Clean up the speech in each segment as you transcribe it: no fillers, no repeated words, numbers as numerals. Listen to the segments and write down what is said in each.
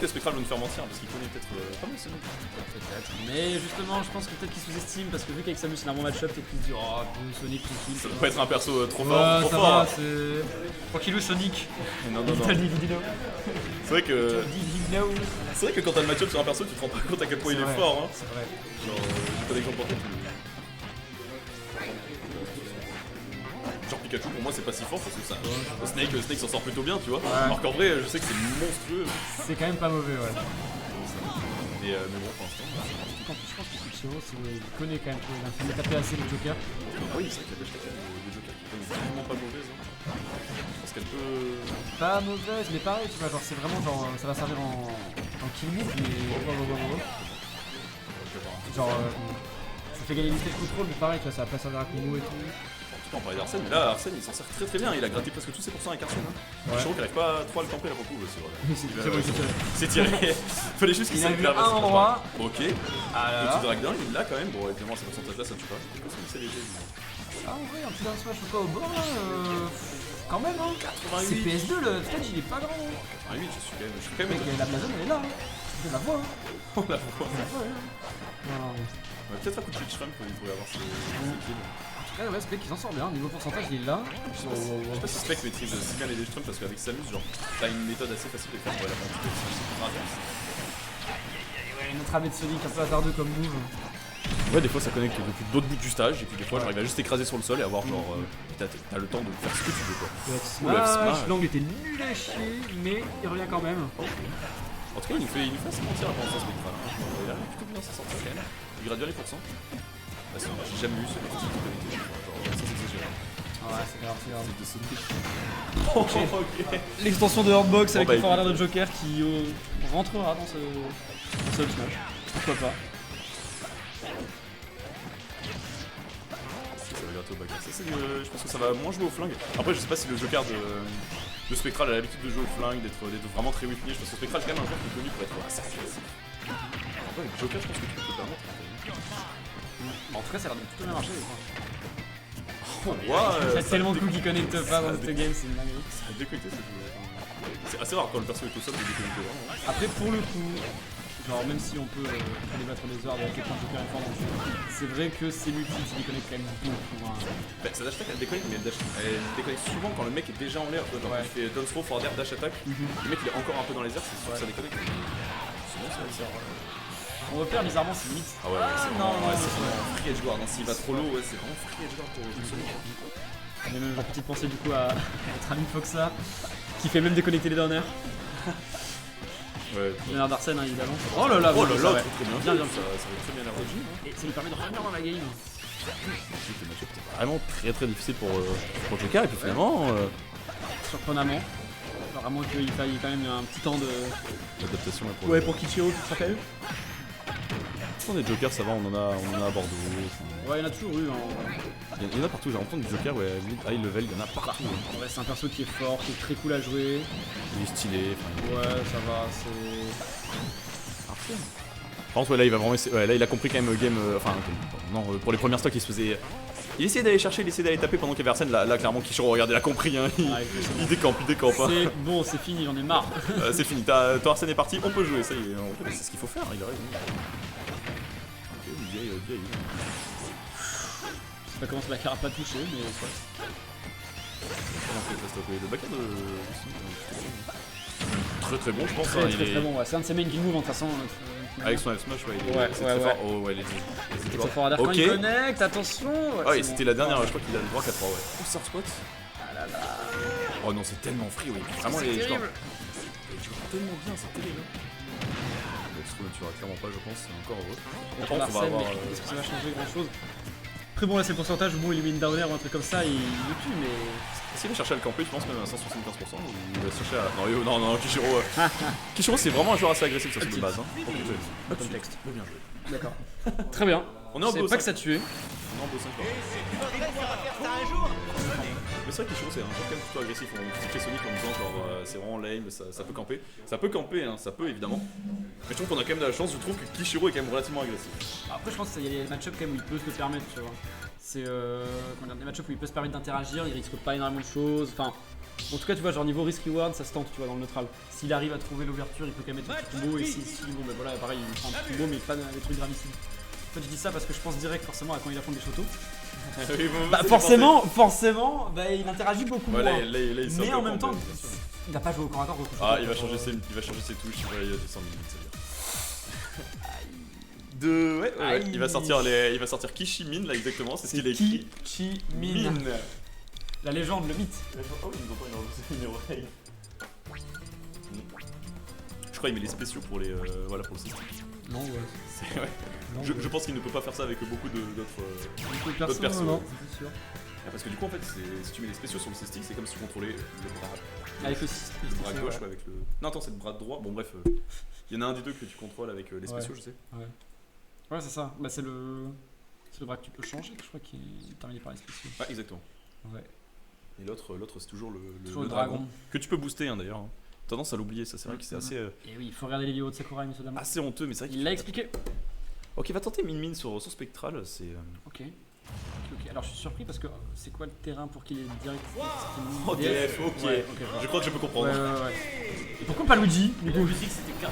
que Spectral veut nous faire mentir parce qu'il connaît peut-être pas mal Sonic. Peut-être. Mais justement, je pense que peut-être qu'il sous-estime parce que vu qu'avec Samus il a un bon match-up, peut-être qu'il se dit oh Sonic tranquille. Ça peut pas être un perso trop fort. Ouais, trop ça fort. va, c'est. Tranquillou Sonic. Non. Divino. C'est vrai que. Divino. C'est vrai que quand t'as le match-up sur un perso, tu te rends pas compte à quel point il est fort. Hein. C'est vrai. Genre, j'ai pas d'exemple en tête. Genre Pikachu pour moi c'est pas si fort parce que ça. Snake s'en sort plutôt bien, tu vois. Ouais. Alors qu'en vrai, je sais que c'est monstrueux. C'est quand même pas mauvais, ouais. Mais bon, pour l'instant. En plus, je pense que Kuchiro, il connaît quand même, il a tapé assez le Joker. Ah oui, c'est vrai qu'il y a des Joker qui sont vraiment pas mauvaises. Hein. Je pense qu'elle peut. Pas mauvaise, mais pareil, tu vois, genre c'est vraiment genre ça va servir en kill move, mais. Genre ça fait gagner une tête contrôle, mais pareil, tu vois, ça va pas servir à combo et tout. On parlait d'Arsène, mais là Arsène il s'en sert très bien, il a gratté presque tous ses pourcents avec Arsène. Hein. Kichiro qui arrive pas trop à le camper là pour le coup, c'est vrai. C'est tiré. Fallait juste qu'il il a s'aille eu un endroit. Ok. Le petit drag down, il l'a quand même. Bon, évidemment, ces pourcentages là ça tue pas. C'est léger. Ah, en vrai, un petit down smash ou pas au bord là. Quand même, hein. 88. C'est PS2, le stage il est pas grand. 88, je suis quand même. Mec, la blazone elle est là. Hein. On la voit. Hein. On la voit. Non. Peut-être un coup de switch ramp il pourrait avoir ses kills. Ouais, Spec il s'en sort bien, niveau pourcentage il est là. Je sais pas si Spec maîtrise si bien les Deathtrump parce qu'avec Samus, genre, t'as une méthode assez facile de faire pour la monter. Ouais, notre ami de Sonic un peu hasardeux comme move. Ouais, des fois ça connecte depuis d'autres bouts du stage, et puis des fois j'arrive à juste écraser sur le sol et avoir genre. T'as le temps de faire ce que tu veux quoi. Le F-Smash, l'angle était nul à chier, mais il revient quand même. En tout cas, il nous fait assez mentir à penser à Spectral. Il a plutôt bien s'en sortir quand même. Il gratte bien les pourcents. J'ai jamais vu ce petit qui connecté, genre sans exagérer. Ouais, c'est grave, c'est grave. C'est de sauter. L'extension de Hardbox avec bah, le forwarder de Joker qui rentrera dans ce Smash. Pourquoi pas. Ça va gratter au bac. Je pense que ça va moins jouer au flingue. Après, je sais pas si le Joker de Spectral a l'habitude de jouer au flingue, d'être vraiment très whippy. Je pense que Spectral c'est quand même un joueur qui est connu pour être assez agressif. Après, le Joker, je pense que tu peux te le permettre. En tout cas, ça a l'air de plutôt bien marcher, je crois. Il y a tellement de coups qui connectent pas dans cette game, c'est une dinguerie. Ça a déconnecté ce jeu. C'est assez rare quand le perso est au sol de déconnecter vraiment. Après, pour le coup, genre même si on peut débattre des heures de la question de Joker fort dans le jeu, c'est vrai que ces multis ils déconnectent quand même beaucoup. Hein. Bah, sa dash attack elle déconnecte, mais elle déconnecte souvent quand le mec est déjà en l'air. Genre il fait down throw, forward air, dash attack. Le mec il est encore un peu dans les airs, c'est sûr que ça déconnecte. Sinon ça va faire. On repère bizarrement c'est mix. Ah ouais, c'est vraiment free edge guard. S'il va trop low, ouais, c'est vraiment free edge guard pour Sonic. Mais même une petite pensée du coup à notre ami Foxa qui fait même déconnecter les downers. Ouais. Il a l'air d'Arsène hein, évidemment. Oh là là, trop bien. Bien, bien. Ça va très bien l'air de Jim. Et ça lui permet de revenir dans la game. Le match était vraiment très difficile pour Joker et puis finalement. Surprenamment. Vraiment qu'il faille quand même un petit temps de. L'adaptation là Ouais, pour Kichiro, tu te rappelles? Des Jokers, ça va, on en a à Bordeaux. Ouais, il y en a toujours eu. Il y en a partout, j'ai l'impression que du Joker, ouais, high level, il y en a partout. Ouais, c'est un perso qui est fort, qui est très cool à jouer. Il est stylé. Ouais, ça va, c'est. Parfait. Par contre, ouais, là, il va vraiment essayer. Ouais, là, il a compris quand même game. Non, pour les premières stocks, il se faisait. Il essayait d'aller chercher, il essayait d'aller taper pendant qu'il y avait Arsène. Là, clairement, Kichiro, regardez, il a compris. Hein. Il décampe. Hein. C'est bon, c'est fini, j'en ai marre. C'est fini, ton Arsène est parti, on peut jouer. Ça y est, c'est ce qu'il faut faire, il a raison. Je sais pas comment ça la pas touché, mais c'est le backend très bon, je pense. Très bon, ouais. C'est un de ses main kill move de toute façon. Avec son F-Smash, ouais, il est très fort. Oh, ouais, les deux. Quand il connecte, attention. Ouais, et c'était la dernière, je crois qu'il a le droit 4-3, ouais. Oh, Surf Squat. Ah là là. Oh non, c'est tellement free, oui. Vraiment, c'est terrible. Il joue tellement bien, c'est terrible. Le ne tuera clairement pas, je pense, c'est encore heureux. On va avoir. Est-ce que ça va changer grand chose? Après, bon, là, c'est le pourcentage. Bon, il met une downer ou un truc comme ça, il le tue, mais. S'il va chercher à le camper, je pense même à 175%, ou il va chercher à. Non, Kichiro. Kichiro, c'est vraiment un joueur assez agressif, ça, c'est de base. Hein. Pas de contexte. Bien joué. D'accord. Très bien. On est en c'est pas que ça tuait. On est en beau 5 Mais c'est vrai que Kichiro c'est un joueur quand même plutôt agressif. On critiquait Sonic en disant genre c'est vraiment lame, ça peut camper. Ça peut camper, hein, ça peut évidemment. Mais je trouve qu'on a quand même de la chance, je trouve que Kichiro est quand même relativement agressif. Après je pense qu'il y a des match-up quand même où il peut se le permettre, tu vois. C'est comment dire, des match-ups où il peut se permettre d'interagir, il risque pas énormément de choses. Enfin, en tout cas, tu vois, genre niveau risk-reward, ça se tente, tu vois, dans le neutral. S'il arrive à trouver l'ouverture, il peut quand même mettre un petit combo. Et si bon, ben voilà, pareil, il prend un petit combo, mais pas des trucs gravissimes. En fait, je dis ça parce que je pense direct forcément à quand il affronte des Shoto. Oui, bon, Bah, forcément, bah, il interagit beaucoup Ouais, moins. là, il sort Mais en de même temps, combat, bien sûr. il n'a pas joué au corps à corps. Ah, il va changer ses touches, il va descendre limite, ça veut dire. Ouais, Aïe. il va sortir Kishimin là exactement, c'est ce qu'il a écrit. Kishimin. La légende, le mythe. Oh, il nous entend une oreille. Je crois qu'il met les spéciaux pour les voilà pour le système. Non, ouais. C'est ouais. Non, Je pense qu'il ne peut pas faire ça avec beaucoup d'autres persos. Non, c'est sûr. Ah, parce que du coup en fait si tu mets les spéciaux sur le C-Stick, c'est comme si tu contrôlais le bras. Avec le bras gauche ou avec le. Non attends, c'est le bras droit. Bon bref, il y en a un des deux que tu contrôles avec les spéciaux, je sais. Ouais, c'est ça. Bah c'est le bras que tu peux changer, je crois qu'il est terminé par les spéciaux. Ah exactement. Ouais. Et l'autre c'est toujours Toujours le dragon. Que tu peux booster hein, d'ailleurs. Tendance à l'oublier, ça c'est vrai que c'est assez. Et oui, il faut regarder les vidéos de Sakurai, monsieur Dama. Assez honteux, mais c'est vrai qu'il Il l'a expliqué. Ok, va tenter Min sur Spectral, c'est. Ok. Alors je suis surpris parce que c'est quoi le terrain pour qu'il ait direct Oh DF, ok. Ouais, Je crois que je peux comprendre. Ouais. Et pourquoi pas Luigi du coup? Luigi c'était 4.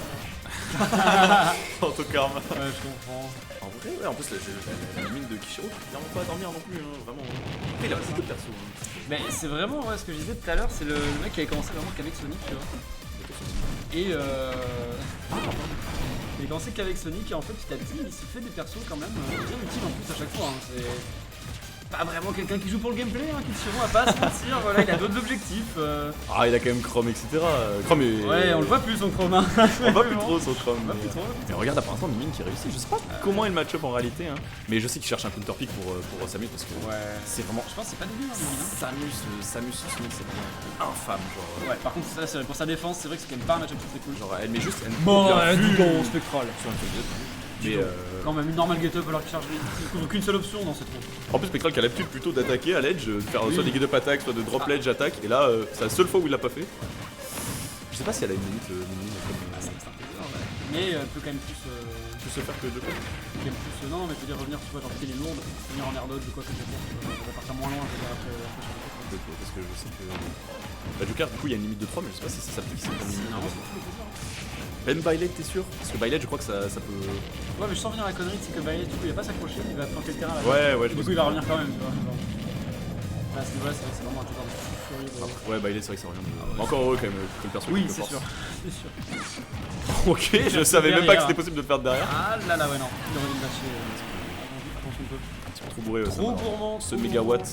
Autocarme. Ouais, je comprends. En vrai, ouais, en plus la mine de Kishiro, il n'arrive pas à dormir non plus, hein, vraiment. Après, il a beaucoup de perso. Mais c'est vraiment ce que je disais tout à l'heure, c'est le mec qui avait commencé vraiment qu'avec Sonic, tu vois. Et il a commencé qu'avec Sonic et en fait petit à petit il se fait des persos quand même bien utiles en plus à chaque fois. Hein. C'est pas vraiment quelqu'un qui joue pour le gameplay, hein, Kishiro, à pas se mentir, voilà, il a d'autres objectifs. Ah, il a quand même Chrome, etc. Chrome est. Ouais, on le voit plus son Chrome. Hein. On voit plus trop son Chrome. On voit plus trop. Mais regarde, à l'instant, Mimine qui réussit. Je sais pas comment est le match-up en réalité, hein. Mais je sais qu'il cherche un counter pick pour Samus parce que c'est vraiment. Je pense que c'est pas dégueu, hein, Samus sur Sonic, c'est vraiment infâme. Genre, ouais, par contre, ça, c'est pour sa défense, c'est vrai que c'est quand même pas un match-up très cool. genre, elle met juste. Bon, vu bon, Spectral. sur un truc. Mais Quand même une normale get-up alors qu'il charge il couvre qu'une seule option dans cette round. en plus, Spectral qui a l'habitude plutôt d'attaquer à l'edge, de faire soit des get-up attack, soit de drop ledge attack. Et là, c'est la seule fois où il l'a pas fait. Je sais pas si elle a une limite, Mimine comme. C'est un peu dur, ouais. Mais elle peut quand même plus. Plus se faire que de quoi. Quand même plus non, mais je veux dire revenir, tu vois, genre qu'il est lourde, venir en air dodge ou quoi que ce soit, ça va partir moins loin, je veux dire, après sur le Ok, parce que je sais que. Bah, Joker, du coup, il y a une limite de 3, mais je sais pas si ça s'applique. Non, c'est fou, Même Byleth, t'es sûr? Parce que Byleth, je crois que ça peut. ouais, mais je sens venir la connerie, c'est que Bailey, du coup, il va pas s'accrocher, il va planter le terrain là. Ouais, je Du pense coup, il que- va revenir quand même, tu vois. À ce niveau-là, c'est vrai que c'est vraiment un joueur de fou furieux. Ouais, Byleth, c'est vrai que ça revient de. Mais encore heureux quand même que le perso. Oui, de c'est force. sûr. C'est sûr. Ok, je savais même pas que c'était possible de le perdre derrière. Ah là là, ouais, non. Il aurait dû le lâcher. Attention un peu. Un petit peu trop bourré, ça Trop m'a- gourmand. Ce mégawatt.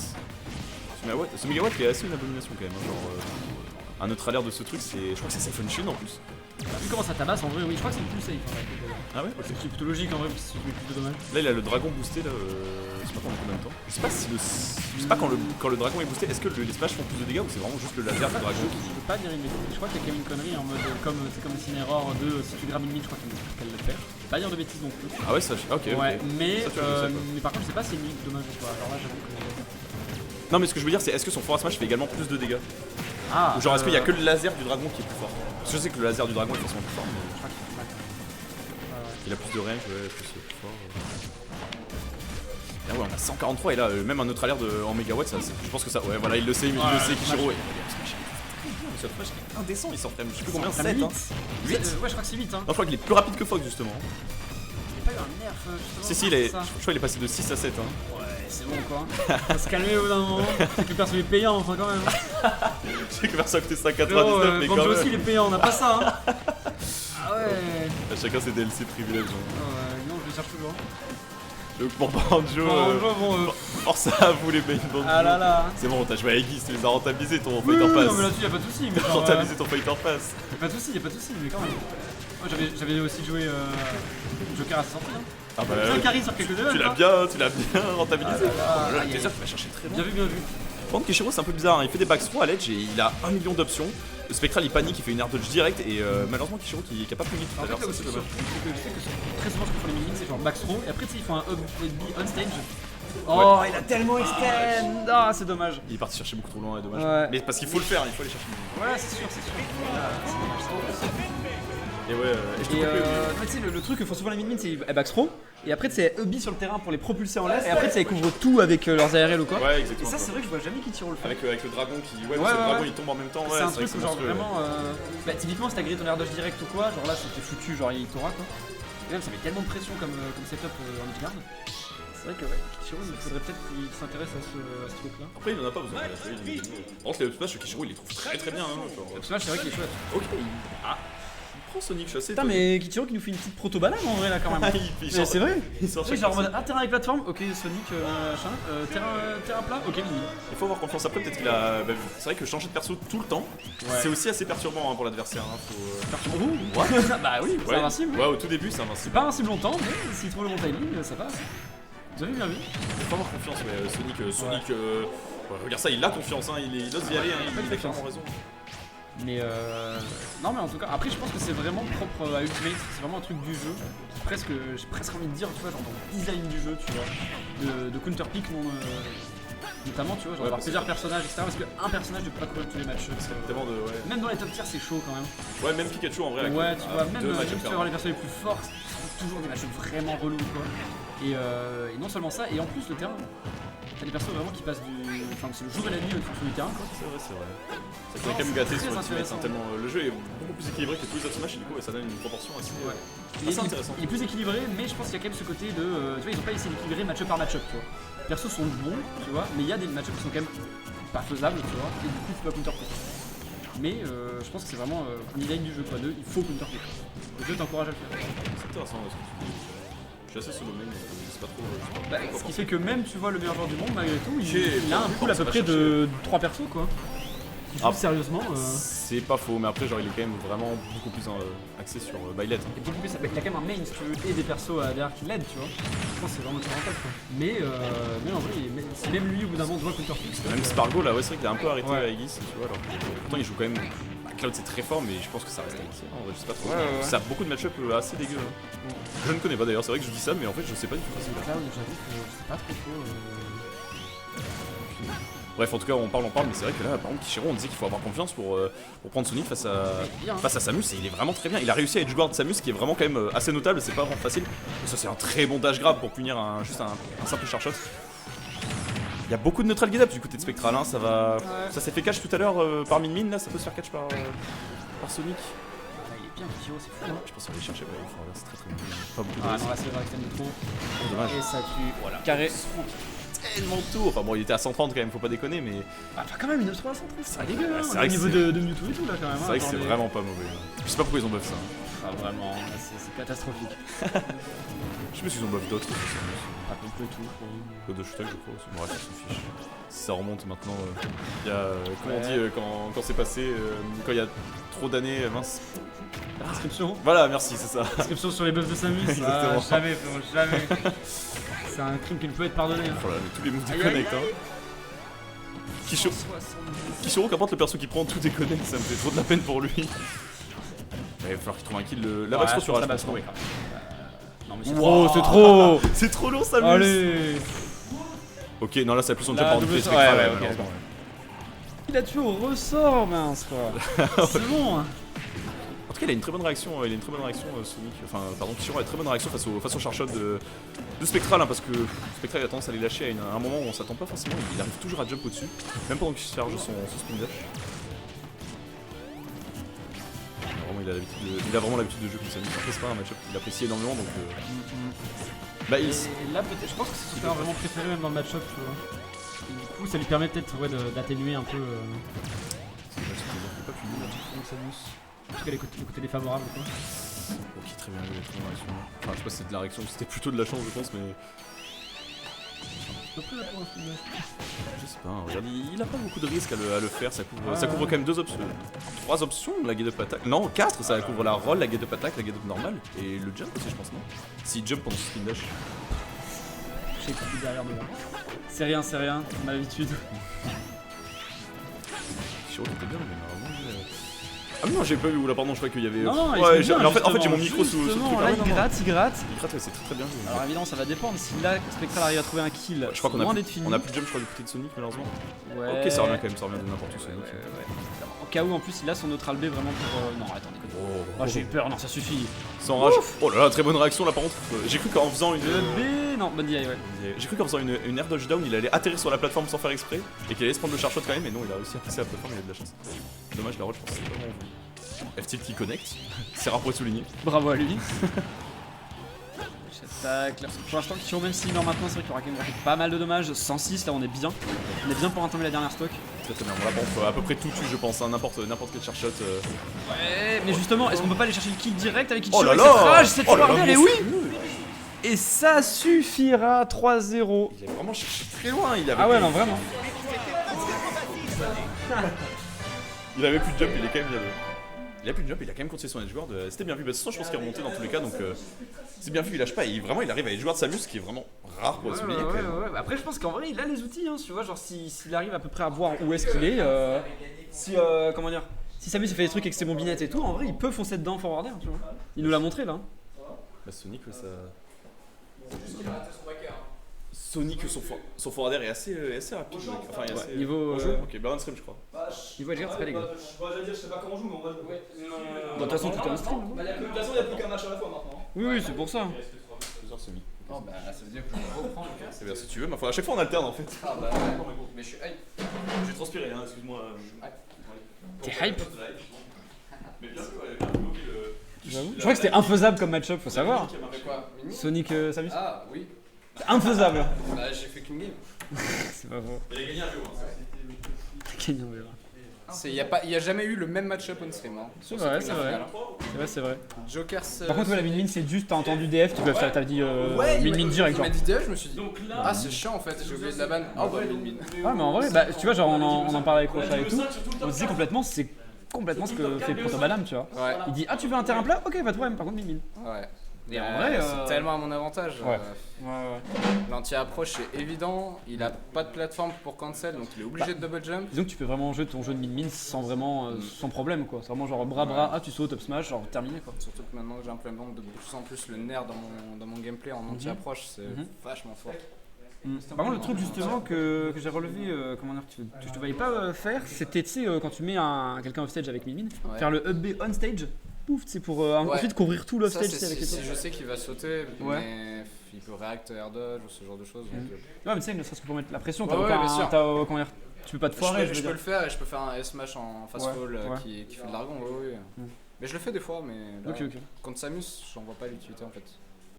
Ce mégawatt qui est assez une abomination quand même. Hein, genre, un autre alerte de ce truc, c'est. Je crois que c'est Safe Shin en plus. Vu comment ça tabasse, en vrai, oui, je crois que c'est le plus safe. En fait. Ah ouais? C'est plutôt logique en vrai, parce que c'est plus de dommage. Là, il a le dragon boosté là. Je sais pas pendant combien de temps. Je sais pas si le. Je sais pas quand le dragon est boosté, est-ce que les splash font plus de dégâts ou c'est vraiment juste le laser du dragon Je peux pas dire une bêtise. Je crois qu'il y a quand même une connerie en mode c'est comme une erreur de si tu grabes une mine, je crois qu'elle le fait. Je peux pas dire de bêtises non plus. Ah ouais, ça. Ok, Ouais, ok. mais, Ça, tu vois, je sais pas. mais par contre, je sais pas si c'est une limite dommage ou pas. Alors là, j'avoue que. Non, mais ce que je veux dire, c'est est-ce que son forward smash fait également plus de dégâts? Ah, Ou genre, est-ce qu'il y a que le laser du dragon qui est plus fort? Parce que je sais que le laser du dragon est forcément plus fort, mais Je crois qu'il fait mal. Ouais. il a plus de range, ouais, plus fort. Et ouais, on a 143 et là, même un autre alerte en mégawatt, je pense que ça. Ouais, voilà, il le sait, il le sait, Kishiro. Ce smash est indécent, il sort quand même, je sais plus combien, 7 hein. 8 Ouais, je crois que c'est 8 hein. Non, je crois qu'il est plus rapide que Fox justement. Il n'y a pas eu un nerf justement. Si, il est, je crois qu'il est passé de 6 à 7 hein. Ouais, c'est bon quoi. Faut se calmer au bout d'un moment. C'est que le perso est payant enfin quand même. Je sais que personne a coûté 5,99 mais quand Banjo même. aussi il est payant, on n'a pas ça hein. Ah ouais. À chacun ses DLC privilèges. Hein. Non, je le cherche toujours. Donc pour Banjo, Bon, force à vous les mains Banjo. ah là là. C'est bon, t'as joué à Aegis, tu les as rentabilisés ton Oui, Fighter Pass. non mais là-dessus y'a pas de soucis. Mais T'as genre, rentabilisé ton Fighter Pass. y'a pas de soucis, mais quand même. Moi j'avais aussi joué Joker à sa sortie. Hein. Ah bah, J'ai un carry sur quelques levels. tu l'as bien rentabilisé. Ah là, T'es sûr que tu vas chercher très Bien bien. vu. Par contre, Kishiro, c'est un peu bizarre, hein. Il fait des backthrows à l'edge et il a 1 million d'options. Le Spectral il panique, il fait une air dodge direct et malheureusement Kishiro qui a pas pu vite tout En à fait, l'heure, là ça aussi, c'est dommage. c'est que je sais que très souvent ce que font les minions, c'est genre backthrow et après tu sais, ils font un hub B on stage. Oh, il a tellement extend! Ah, c'est dommage. Il est parti chercher beaucoup trop loin, et dommage. Ouais. Mais parce qu'il faut le faire, il faut aller chercher. Ouais, c'est sûr. Là, c'est dommage, ça. Et ouais, et je te Et coupe ouais, tu sais, le truc que font souvent les mid-mid, c'est elles back throw. Et après, c'est Ubi sur le terrain pour les propulser en l'air. Et après, ça, ils couvrent tout avec leurs ARL ou quoi. Ouais, Et exactement. ça, c'est vrai que je vois jamais Kichiro le faire. Avec le dragon qui. Ouais, Ouais, parce que le ouais, dragon ouais. il tombe en même temps. Ouais, C'est un vrai truc que où, genre, monstrueux, ouais. vraiment. Bah, typiquement, si t'as grillé ton air dodge direct ou quoi, genre là, c'était foutu, genre il t'aura quoi. Et même, ça met tellement de pression comme setup en midguard. C'est vrai que, ouais, Kichiro, il faudrait peut-être qu'il s'intéresse à ce truc-là. Après, il en a pas besoin. Par contre, les up smash, Kichiro il les trouve très très bien. Hein, genre. Le smash, c'est vrai qu'il est chouette. Ok, il prend Sonic, je suis assez Putain, mais Kichiro qui nous fait une petite proto-banane en vrai là quand même. il Mais c'est vrai. Il sort Tu sais, chaque genre en fois. mode terrain avec plateforme, ok Sonic, machin, terrain plat, ok mini. Il faut avoir confiance. Après, peut-être qu'il a. Bah, c'est vrai que changer de perso tout le temps, c'est aussi assez perturbant hein, pour l'adversaire. Hein. Faut. Bah oui, c'est invincible. Ouais, au tout début, c'est C'est invincible. pas invincible longtemps, mais s'il trouve le bon timing, ça passe. Vous avez bien vu. Il faut avoir confiance, ouais. Sonic. Ouais, regarde ça, il a confiance, hein. Il ose y aller, hein. Il a confiance. clairement raison. Mais non mais en tout cas, après je pense que c'est vraiment propre à Ultimate, c'est vraiment un truc du jeu. J'ai presque envie de dire, tu vois, genre dans le design du jeu, tu vois, de counter pick notamment, tu vois, genre avoir plusieurs personnages, etc. Parce qu'un personnage ne peut pas courir tous les matchs. Tellement de. Ouais. Même dans les top tiers, c'est chaud quand même. Ouais, même Pikachu en vrai. avec, Ouais, tu vois, même deux si matchs tu vas avoir les personnages les plus forts, c'est toujours des matchs vraiment relous quoi. Et non seulement ça, et en plus le terrain, t'as des persos vraiment qui passent du. Enfin, c'est le jour et la nuit en fonction du terrain quoi. C'est vrai, c'est vrai. Ça fait quand même gâté très sur Ultimate, intéressant. hein, tellement le jeu est beaucoup plus équilibré que tous les autres Smash et du coup ouais, ça donne une proportion assez, assez intéressante. Il est plus équilibré, mais je pense qu'il y a quand même ce côté de. Tu vois, ils ont pas essayé d'équilibrer match-up par match-up, tu vois. Les persos sont bons, tu vois, mais il y a des match-up qui sont quand même pas faisables, tu vois, et du coup, tu dois counter-pick. Mais je pense que c'est vraiment un design du jeu, quoi. Il faut counter-pick. Le jeu t'encourage à le faire. C'est intéressant ce que tu dis. Je suis assez solo même, donc je sais pas trop. Bah, ce qui fait que même, tu vois, le meilleur joueur du monde, malgré tout, J'ai- il a un pool à peu près de 3 persos, quoi. Qui jouent Ah. sérieusement. C'est pas faux, mais après, genre, il est quand même vraiment beaucoup plus axé sur Byleth. Hein. Et beaucoup plus, il a quand même un main si tu veux, et des persos derrière qui l'aident, tu vois. Je pense que c'est vraiment très rentable, quoi. Mais en vrai, si même lui, au bout d'un moment, doit counter-pick. Même Spargo, là, ouais, c'est vrai qu'il a un peu arrêté Ouais. à Aegis, tu vois. Alors, pourtant, il joue quand même. Cloud, c'est très fort, mais je pense que ça reste Aegis. En vrai, je sais pas trop. Ouais. Ça a beaucoup de match-up assez dégueu. Hein. Je ne connais pas d'ailleurs, c'est vrai que je dis ça, mais en fait, je sais pas du tout. Cloud, j'avoue que c'est pas trop chaud. Bref, en tout cas, on parle, mais c'est vrai que là, par contre, Kichiro, on disait qu'il faut avoir confiance pour prendre Sonic face à Samus, et il est vraiment très bien. Il a réussi à edgeguard Samus, qui est vraiment quand même assez notable, c'est pas vraiment facile. Et ça, c'est un très bon dash grab pour punir juste un simple charge shot. Il y a beaucoup de neutral get up du côté de Spectral, hein, ça va. Ouais. Ça s'est fait catch tout à l'heure par Min, là, ça peut se faire catch par Sonic. Ah, il est bien, Kichiro, c'est fou. Hein. Je pense qu'on va aller chercher, ouais, enfin, là, c'est très bien. Pas beaucoup de Ah risques. non, là, c'est vrai que t'aimes trop. Dommage. Et ça tue. Voilà. Carré. Tellement tôt. Enfin bon, il était à 130 quand même, faut pas déconner, mais Ah, quand même, une 330, c'est pas dégueu. Hein. c'est Au vrai que niveau c'est- de Mewtwo et tout, là, quand même. c'est vrai que c'est vraiment pas mauvais. Je sais pas pourquoi ils ont buff ça. Ah, vraiment, là, c'est catastrophique. Je sais pas s'ils ont buff d'autres. Pas peu tout. Code de Shuttle, je crois aussi. Bref, on s'en fiche. Si ça remonte maintenant, il y a. Comment on Ouais. dit quand c'est passé, quand il y a trop d'années, mince. Inscription. Voilà, merci, c'est ça. Inscription sur les buffs de Samus. Exactement. Ah, jamais, frérot, jamais. C'est un crime qui ne peut être pardonné. Hein. Voilà, mais tous les moves Aïe, déconnectent. aïe, Hein. Kichiro, 70. Kichiro, qu'importe le perso qui prend, tout déconnecte, ça me fait trop de la peine pour lui. Il va falloir qu'il trouve un kill. La Ouais, Baxtro sur la H, je pense, Baxtro, non oui, grave. Non, mais c'est Wow. trop, c'est trop. C'est trop long, Samus. Allez. Ok, non, là, ça a plus son La jump en double double sort, spectral, ouais, ouais, ok, malheureusement. Il a tué au ressort, mince quoi. C'est bon. Hein. En tout cas, il a une très bonne réaction, Sonic. Enfin, pardon, Kichiro a une très bonne réaction face au charge shot de Spectral, hein, parce que Spectral a tendance à les lâcher à un moment où on s'attend pas forcément. Il arrive toujours à jump au-dessus, même pendant qu'il charge son spin dash. Il a vraiment l'habitude de jouer comme ça. Après, c'est pas un match-up qu'il apprécie énormément, donc. Bah, il. Et là, peut-être, je pense que c'est son terrain vraiment préféré même dans le match-up, tu vois. Et du coup, ça lui permet peut-être d'atténuer un peu. Pas fini, là. Donc Samus. En tout cas, le côté défavorable, quoi. Ok, très bien, il a très bonne réaction. Enfin, je sais pas si c'était de la réaction, c'était plutôt de la chance, je pense, mais. Peu près là pour un spin dash. Je sais pas, hein, regarde, il a pas beaucoup de risques à le faire, ça couvre quand même 3 options, la get up attack. Non, 4, ça couvre la roll, la get up attack, la get up normale, et le jump aussi, je pense, non? S'il jump pendant ce spin dash. Je sais qu'il est derrière devant. C'est rien, on a l'habitude. Kichiro qui était bien, mais normalement. Ah mais non, j'ai pas vu, oula, pardon, je crois qu'il y avait. Non, il ouais, se met bien, en fait, j'ai mon micro sous le justement, truc. là, Ah, il non, non. gratte. Il gratte, ouais, c'est très très bien joué. Alors évidemment, ça va dépendre. Si là, Spectral arrive à trouver un kill, Je crois qu'on loin a d'être fini. plus de jump, je crois, du côté de Sonic, malheureusement. Ouais. Ok, ça revient quand même, ça revient de n'importe où, Sonic. Au cas où, en plus, il a son neutral B vraiment pour. Non, attendez. Oh, j'ai eu peur, non, ça suffit. Sans rage. Oh là là, très bonne réaction là par contre. J'ai cru qu'en faisant une. Non, bonne DI, ouais. J'ai cru qu'en faisant une air dodge down, il allait atterrir sur la plateforme sans faire exprès et qu'il allait se prendre le charshot quand même, mais non, il a réussi à passer la plateforme, il a de la chance. Dommage, la roll, je pense que c'est vraiment bon. F-tilt qui connecte, c'est rare pour être souligné. Bravo à lui. Tac, là, pour l'instant, Kyo, même s'il meurt maintenant, c'est vrai qu'il aura quand même fait pas mal de dommages. 106, là on est bien. On est bien pour entamer la dernière stock. Très très bien, on la pompe à peu près tout tue, je pense, hein, n'importe quel charshot. Ouais, mais justement, est-ce qu'on peut pas aller chercher le kill direct avec Oh Ichiro là avec cette là rage, cette Oh là là, soirée, mais oui. Et ça suffira, 3-0. Il a vraiment cherché très loin, il avait. Ah ouais, non, vraiment. Il avait plus de jump, il est quand même bien. Il a plus de jump, il a quand même continué son edgeguard. C'était bien vu, bah, de toute façon, je pense qu'il est remonté dans tous les cas, donc c'est bien vu, il lâche pas. Et vraiment, il arrive à edgeguard Samus, ce qui est vraiment rare pour le souligner. Quand même. Bah après, je pense qu'en vrai, il a les outils, hein, tu vois, genre s'il arrive à peu près à voir où est-ce qu'il est, si, comment dire, si Samus il fait des trucs avec ses bombinettes et tout, en vrai, il peut foncer dedans forwarder, tu vois. Il nous l'a montré là. Bah, Sonic, ça. Sonic, son forwarder est assez rapide. Enfin, il est assez. Niveau. Ok, Baron Stream, je crois. Niveau edgeguard, c'est pas dégueu. Je pourrais déjà dire, je sais pas comment on joue, mais on va jouer. De toute façon, tout est un stream. De toute façon, il n'y a plus qu'un match à la fois maintenant. Oui, c'est pour ça. Plusieurs semis. Non, bah ça veut dire que je reprends le cas. C'est bien si tu veux, mais à chaque fois on alterne en fait. Ah bah ouais, mais je suis hype. J'ai transpiré, hein, excuse-moi. T'es hype? Mais bien sûr, elle a bien bloqué le. J'avoue. Je crois que c'était infaisable comme match-up, faut savoir. Avec quoi Mini Sonic Samus. Ah oui. Infaisable. Bah j'ai fait King Game. C'est pas vrai. Il a gagné un peu, hein. Kenny, on verra. Il y a jamais eu le même match-up on stream. Hein. C'est vrai, c'est vrai. C'est vrai. Jokers. Par contre, ouais, la min-min, c'est juste, t'as entendu DF, tu peux faire, t'as dit il min-min direct. m'a Genre. dit DF, je me suis dit. Ah, c'est chiant en fait, j'ai oublié de la banne. Ah bah min-min. Ouais, mais en vrai, bah, tu vois, genre, on en parlait avec Rocha et tout. On disait complètement, c'est complètement ce que fait Proto Madame, tu vois. Ouais. Il dit, ah, tu veux un terrain plat? Ok, pas de problème, par contre, min-min. Ouais. Et en vrai, c'est tellement à mon avantage. Ouais. Ouais. L'anti-approche c'est évident, il a pas de plateforme pour cancel donc il est obligé de double jump. Disons que tu peux vraiment jouer ton jeu de min-min sans vraiment, sans problème quoi. C'est vraiment genre bras, ah tu sautes, up smash, genre terminé quoi. Surtout que maintenant que j'implémente de plus en plus le nerf dans mon gameplay en anti-approche, c'est vachement fort. Par contre, le truc justement que j'ai relevé, comment dire, que je te voyais pas faire, c'était tu sais, quand tu mets quelqu'un off stage avec min-min, faire le up B on stage, pouf, c'est pour ensuite couvrir tout l'off stage avec les Si autres. je sais qu'il va sauter, Ouais. mais il peut react air dodge ou ce genre de choses. Donc, Ouais, mais tu sais, ne serait-ce que pour mettre la pression, Ouais, bien sûr. comment dire, tu peux pas te foirer, je veux peux dire. le faire et je peux faire un S-Smash en fast Ouais, fall ouais. qui fait de l'argon. Ouais. Mais je le fais des fois, mais là, Ok. contre Samus, j'en vois pas l'utilité en fait.